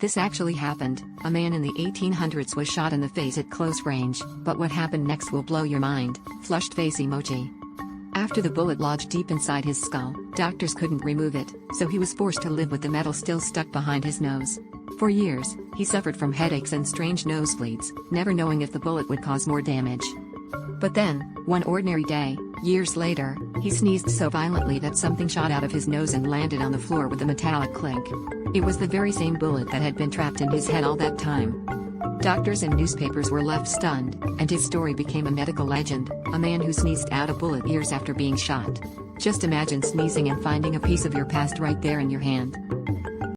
This actually happened. A man in the 1800s was shot in the face at close range, but what happened next will blow your mind. Flushed face emoji. After the bullet lodged deep inside his skull, doctors couldn't remove it, so he was forced to live with the metal still stuck behind his nose. For years, he suffered from headaches and strange nosebleeds, never knowing if the bullet would cause more damage. But then, one ordinary day, years later, he sneezed so violently that something shot out of his nose and landed on the floor with a metallic clink. It was the very same bullet that had been trapped in his head all that time. Doctors and newspapers were left stunned, and his story became a medical legend, a man who sneezed out a bullet years after being shot. Just imagine sneezing and finding a piece of your past right there in your hand.